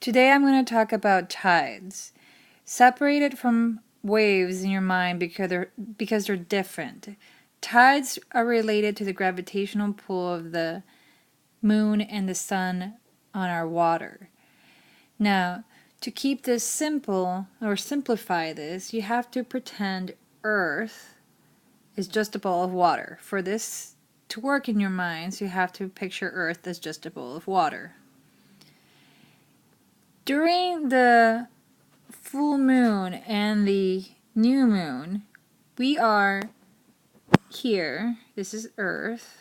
Today I'm going to talk about tides. Separate it from waves in your mind because they're different. Tides are related to the gravitational pull of the moon and the sun on our water. Now, to keep this simple or simplify this, you have to pretend Earth is just a ball of water. For this to work in your minds, you have to picture Earth as just a bowl of water. During the full moon and the new moon, we are here. This is Earth,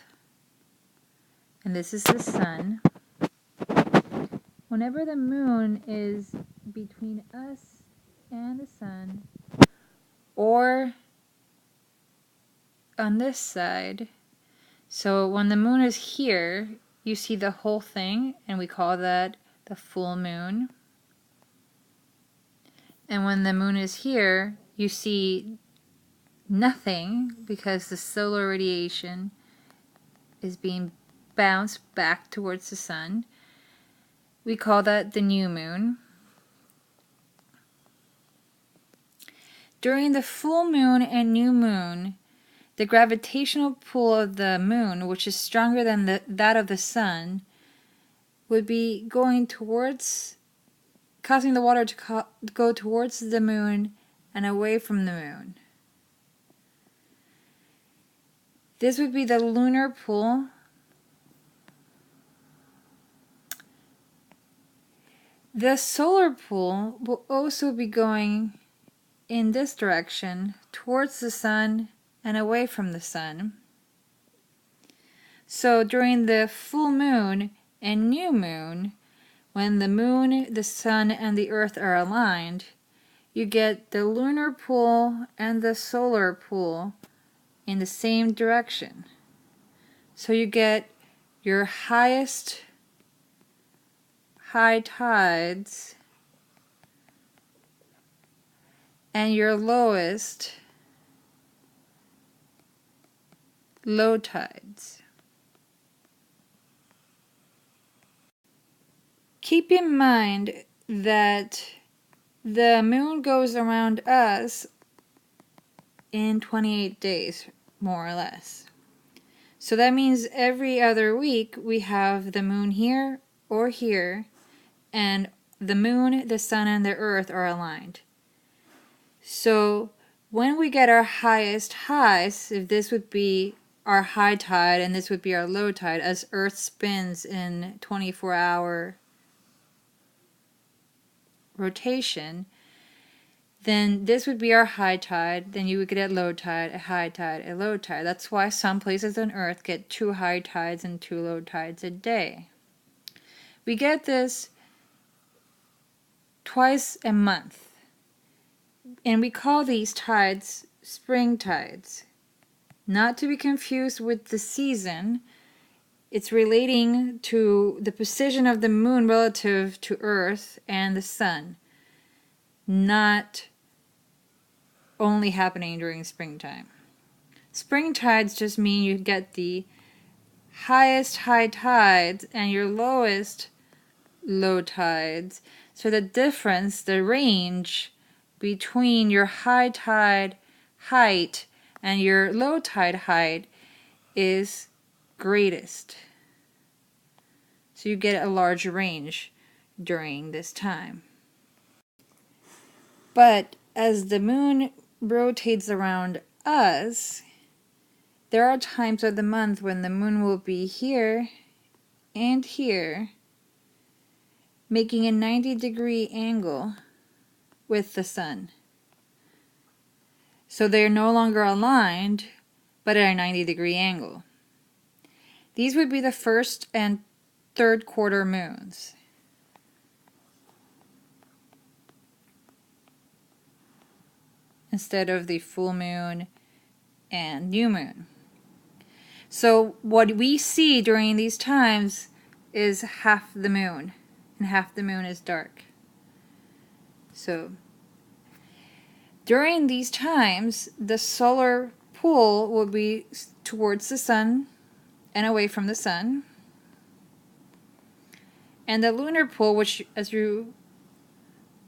and this is the sun. Whenever the moon is between us and the sun, or on this side, so when the moon is here, you see the whole thing, and we call that the full moon. And when the moon is here, you see nothing because the solar radiation is being bounced back towards the sun. We call that the new moon. During the full moon and new moon, the gravitational pull of the moon, which is stronger than that of the sun, would be going towards, causing the water to go towards the moon and away from the moon. This would be the lunar pull. The solar pull will also be going in this direction, towards the sun and away from the sun. So during the full moon and new moon, when the moon, the sun, and the earth are aligned, you get the lunar pull and the solar pull in the same direction. So you get your highest high tides and your lowest low tides. Keep in mind that the moon goes around us in 28 days, more or less. So that means every other week we have the moon here or here, and the moon, the sun, and the earth are aligned. So when we get our highest highs, if this would be our high tide and this would be our low tide, as Earth spins in 24-hour rotation, then this would be our high tide, then you would get a low tide, a high tide, a low tide. That's why some places on Earth get 2 high tides and 2 low tides a day. We get this twice a month. And we call these tides spring tides. Not to be confused with the season. It's relating to the position of the moon relative to Earth and the sun. Not only happening during springtime. Spring tides just mean you get the highest high tides and your lowest low tides. So the difference, the range between your high tide height and your low tide height is greatest. So you get a large range during this time. But as the moon rotates around us, there are times of the month when the moon will be here and here, making a 90-degree angle with the sun. So they are no longer aligned, but at a 90-degree angle. These would be the first and third quarter moons. Instead of the full moon and new moon. So what we see during these times is half the moon, and half the moon is dark. So during these times, the solar pull will be towards the sun and away from the sun. And the lunar pole, which, as you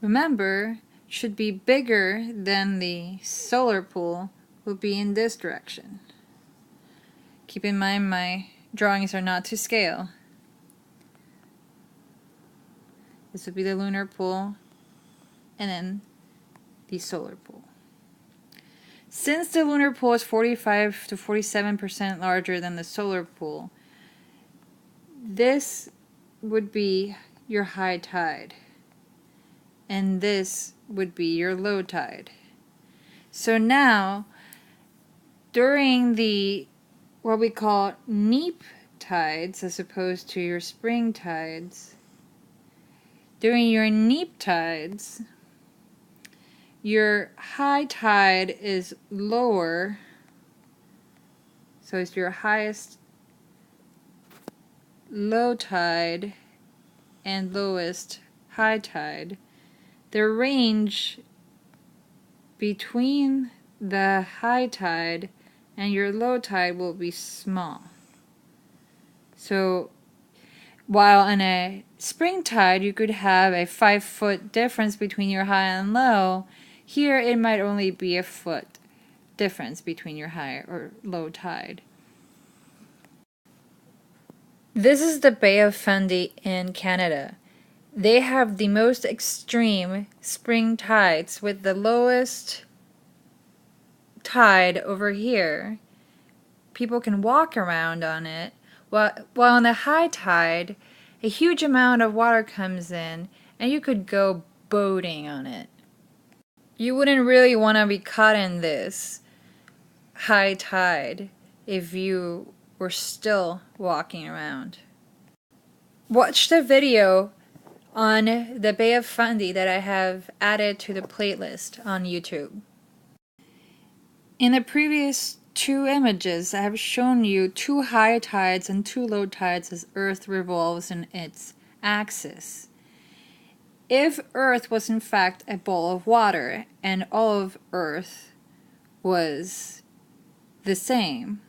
remember, should be bigger than the solar pole, will be in this direction. Keep in mind my drawings are not to scale. This would be the lunar pole, and then the solar pole. Since the lunar pole is 45 to 47% larger than the solar pole, this would be your high tide, and this would be your low tide. So now, during the what we call neap tides, as opposed to your spring tides, during your neap tides, your high tide is lower, so it's your highest low tide and lowest high tide. The range between the high tide and your low tide will be small. So while on a spring tide you could have a 5-foot difference between your high and low, here it might only be a foot difference between your high or low tide. This is the Bay of Fundy in Canada. They have the most extreme spring tides, with the lowest tide over here. People can walk around on it, while on the high tide, a huge amount of water comes in and you could go boating on it. You wouldn't really want to be caught in this high tide if you were still walking around. Watch the video on the Bay of Fundy that I have added to the playlist on YouTube. In the previous 2 images, I have shown you 2 high tides and 2 low tides as Earth revolves in its axis. If Earth was in fact a ball of water and all of Earth was the same,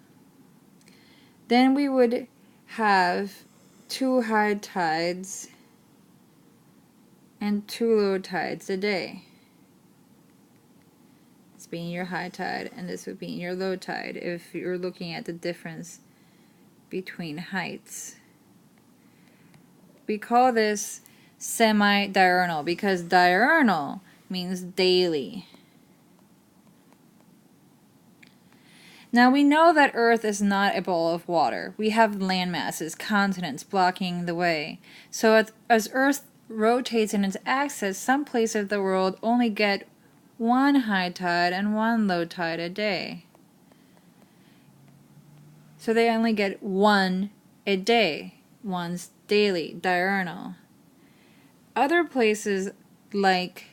then we would have 2 high tides and 2 low tides a day. This being your high tide, and this would be your low tide if you're looking at the difference between heights. We call this semi-diurnal because diurnal means daily. Now we know that Earth is not a ball of water. We have land masses, continents blocking the way. So as Earth rotates in its axis, some places of the world only get 1 high tide and 1 low tide a day. So they only get 1 a day. One's daily, diurnal. Other places like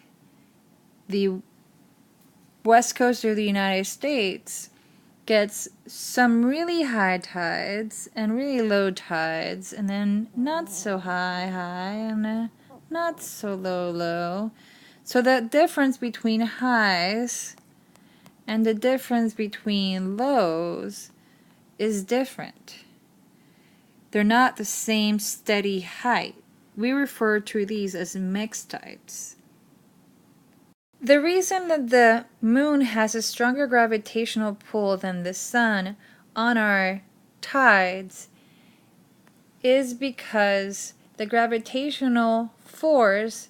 the west coast of the United States gets some really high tides and really low tides, and then not so high and not so low. So the difference between highs and the difference between lows is different. They're not the same steady height. We refer to these as mixed tides. The reason that the moon has a stronger gravitational pull than the sun on our tides is because the gravitational force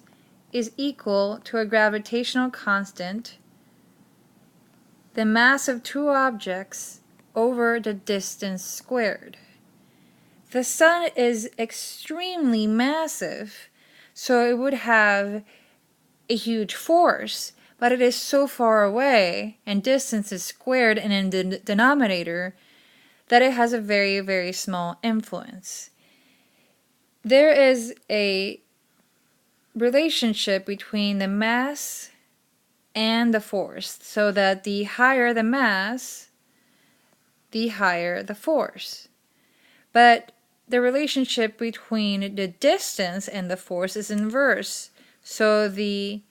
is equal to a gravitational constant, the mass of 2 objects over the distance squared. The sun is extremely massive, so it would have a huge force, but it is so far away and distance is squared and in the denominator that it has a very, very small influence. There is a relationship between the mass and the force, so that the higher the mass, the higher the force. But the relationship between the distance and the force is inverse. So the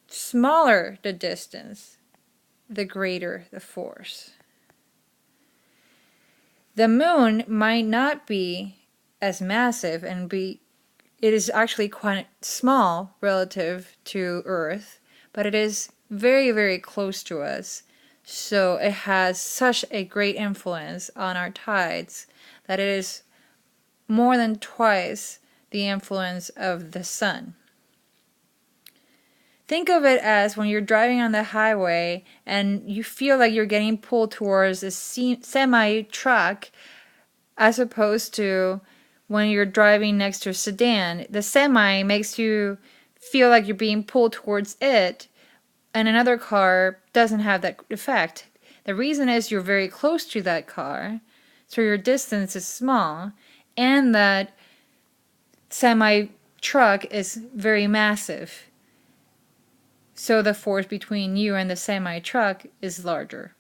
smaller the distance, the greater the force. The moon might not be as massive and be it is actually quite small relative to Earth, but it is very, very close to us. So it has such a great influence on our tides that it is more than twice the influence of the sun. Think of it as when you're driving on the highway and you feel like you're getting pulled towards a semi-truck as opposed to when you're driving next to a sedan. The semi makes you feel like you're being pulled towards it, and another car doesn't have that effect. The reason is you're very close to that car, so your distance is small, and that semi-truck is very massive. So the force between you and the semi-truck is larger.